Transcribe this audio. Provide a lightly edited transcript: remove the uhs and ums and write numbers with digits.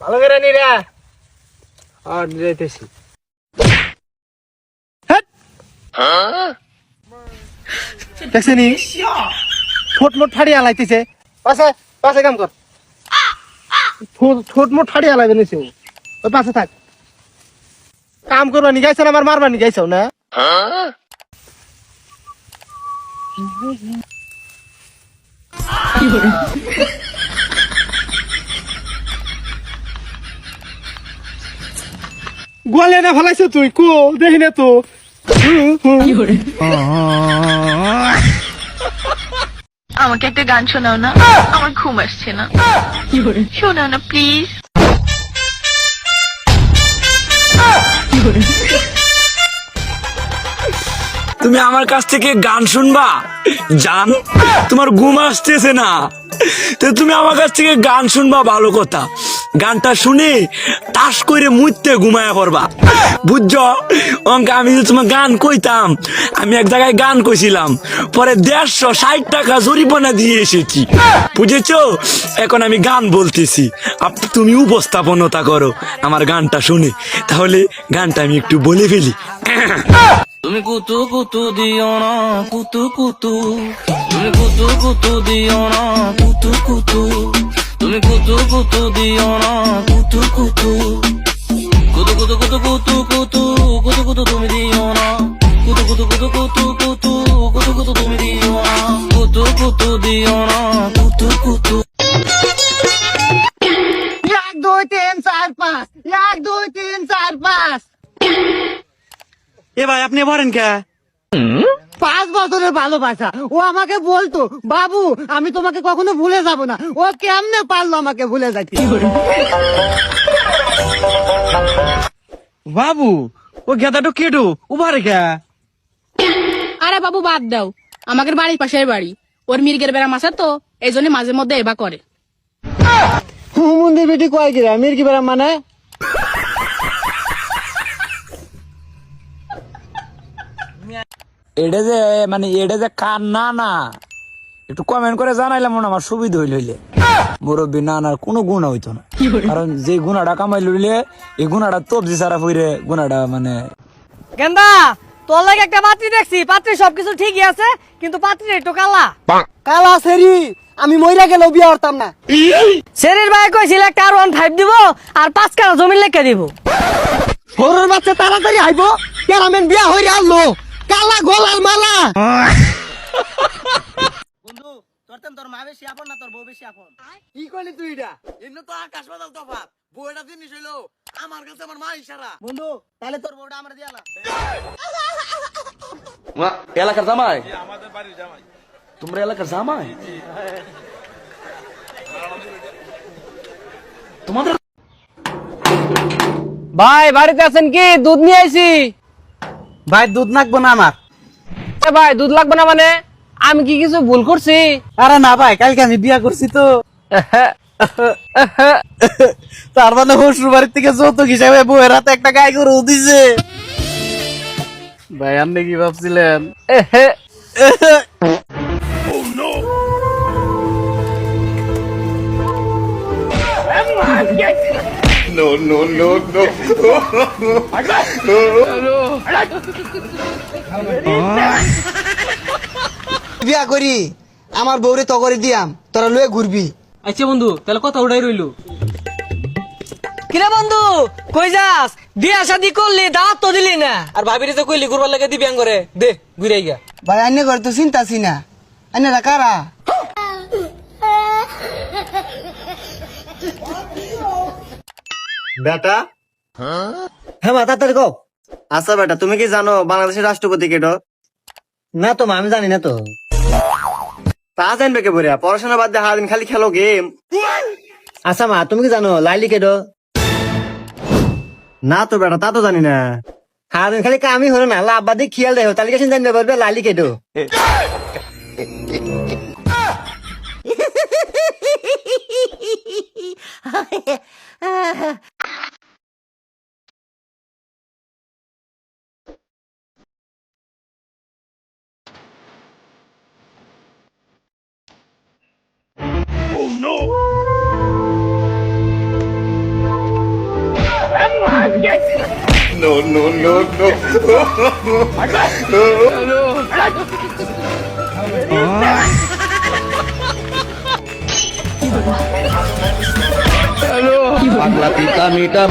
ভালো করে নিরা আর যাইতেছি। দেখছিনি ঠোঁট মোট ফাড়িয়ে আলাইতেছে। পাশে পাশে কাম কর, ঠোঁট মোট ফাড়িয়ে আলাইবে নিছে। ওই পাশে থাক, কাম করবা নি গাইছ না আমার মারবা নি গাইছ না। গোয়ালে না ফেলাইছ তুই কো দেখি না তো। আমাকে একটা গান শোনাও না, আমার ঘুম আসছে না। শোনাও না প্লিজ। তুমি আমার কাছ থেকে গান শুনবা জান? তোমার ঘুম আসতেছে না তো তুমি আমার কাছ থেকে গান শুনবা, ভালো কথা। গানটা শুনে তাস করে মুইতে ঘুমায়া পড়বা, বুঝছো? আমি যদি তোমার গান কইতাম, আমি এক জায়গায় গান কইছিলাম, পরে 160 টাকা জরিমানা দিয়ে এসেছি, বুঝেছো? এখন আমি গান বলতেছি, তুমি উপস্থাপনতা করো আমার গানটা শুনে। তাহলে গানটা আমি একটু বলে ফেলি। তুমি কুতু কুতু দিও না কুতু কুতু, তুমি কুতু কুতু দিও না কুতু কুতু, তুমি কুতু কুতু দিও না কুতু কুতু, কুতু কুতু কুতু কুতু কুতু কুতু কুতু তুমি দিও না, কুতু কুতু কুতু কুতু কুতু কুতু কুতু তুমি দিও না, কুতু কুতু দিও না কুতু কুতু। 1 2 3 4 5, 1 2 3 4 5। এ ভাই আপনি বলেন কে? 5 বছরের ভালোবাসা, ও আমাকে বলতো বাবু আমি তোমাকে কখনো ভুলে যাব না। ও কেমনে পারলো আমাকে ভুলে যাইতে? বাবু ও গেদাটো কেডু উবারে কে? আরে বাবু বাদ দাও, আমাদের বাড়ির পাশের বাড়ি। ওর মির্গের বেড়াম আছে তো, এই জন্য মাঝে মধ্যে এবা করে। মন্দির বেটি কয় গিরা মির্গি বেড়া মানে? এটা যে মানে এটা যে কান না না, একটু কমেন্ট করে জানাইলাম না, আমার সুবিধা হইলে। মুরব্বী না না কোনো গুণা হইতো না, কারণ যে গুণাটা কামাই লইলে এই গুণাটা তবজি সারা ফিরে গুণাটা মানে। গেন্দা তোর লাগে একটা পাত্রী দেখছি, পাত্রী সবকিছু ঠিকই আছে, কিন্তু পাত্রী একটু কালা। কালা সেরি আমি মইরা গেলেও বিয়া করতাম না। শরীর ভাই কইছিল একটা আর 15 দিব আর 5 কাঠা জমি লেখা দিব। সরুর বাচ্চা তাড়াতাড়ি আইবো, কেরামেন বিয়া হইরা আনলো কালা গলার মালা। বন্ধু তোর মা বেশি আপন না তোর বউ বেশি আপন? কি করলি তুই এটা? এমনি তো আকাশ পাতাল তফাৎ। বউটা জিনিস হইলো আমার কাছে আমার মা ইশারা। বন্ধু তাহলে তোর বউটা আমরা দিয়ালা। এলাকার জামাই? আমাদের বাড়ির জামাই। তোমরা এলাকার জামাই? তোমাদের ভাই বাড়িতে আছেন কি? দুধ নিয়ে আইছি। ভাই দুধ নাকবো না আমার। এ ভাই দুধ লাগবে না মানে? আমি কি কিছু ভুল করছি? আরে না ভাই, কালকে আমি বিয়া করছি তো। তার মানে শ্বশুর বাড়ির থেকে যৌতুক হিসাবে বউয়ের হাতে একটা গাই গরু দিছে। ভাই আপনি কি ভাবছিলেন? বিয়া করি আমার বউরে তগরে দিয়াম, তোরা লয়ে ঘুরবি। আচ্ছা বন্ধু তাহলে কথা ওটাই রইলো। কিরে বন্ধু কই যাস? বিয়া শাদি করলি দাওয়াত তো দিলি না, আর ভাবিরে তো কইলি ঘুরবার লাগে দিবিয়াং করে দে ঘুরাই গা। ভাই আইনে ঘরে তো চিন্তাছি না, আইনেরা কারা? বেটা হ্যাঁ মা তাড়াতাড়ি কও। আচ্ছা বেটা, তুমি কি জানো বাংলাদেশের রাষ্ট্রপতি কেটো? না তো মা আমি জানি না তো। তা জানবে কে বলিয়া? পড়াশোনা বাদ দিয়ে সারাদিন খালি খেলো গেম। আচ্ছা মা তুমি কি জানো লাইলি কেডো? না তো বেটা, তা তো জানি না। হ্যাঁ খালি কামই হলো না, লাভবা দিয়ে খেয়াল দেখো তাহলে কেসে জানতে পারবে লাইলি কেডো। পাগলা পিতা মিটা